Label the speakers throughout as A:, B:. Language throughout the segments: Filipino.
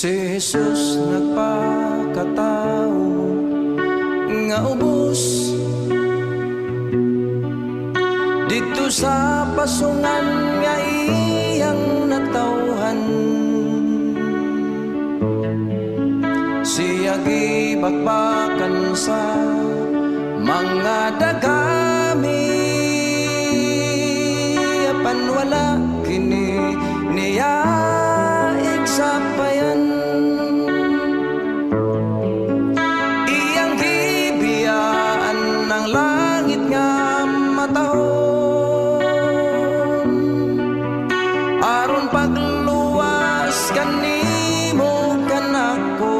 A: Si Jesus nagpakatao nga ubos dito sa pasungan nga iyang natawhan. Siya gibakbakan sa mga dagami, apan wala kini niya iksapayan. Iyang gibiyaan ng langit nga matahon, aron pagluwas kanimo kanako.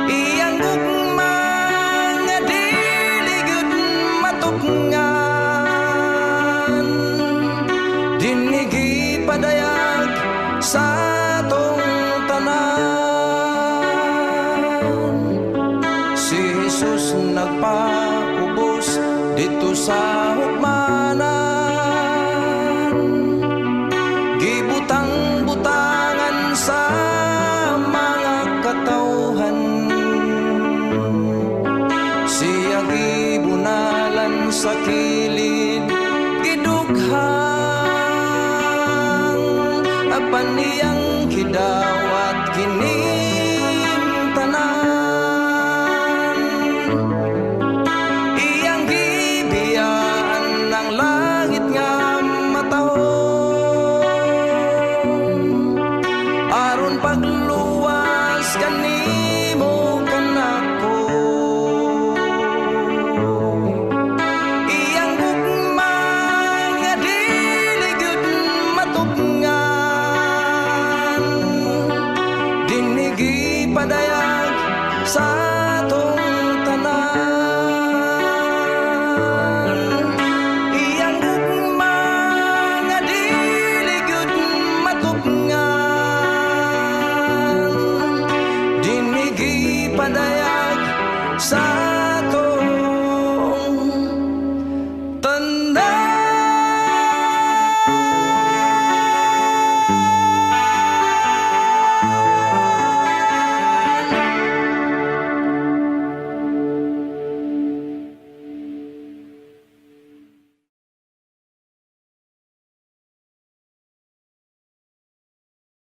A: Iyang gugma nga dili gud matupngan, dinhi gipadayag sa atong tanan. Si Jesus nagpaubos dito sa hukmanan, gibutang-butangan sa mga katawhan. Siya gibunalan sa kilid gidughang, apan iyang gidawat kini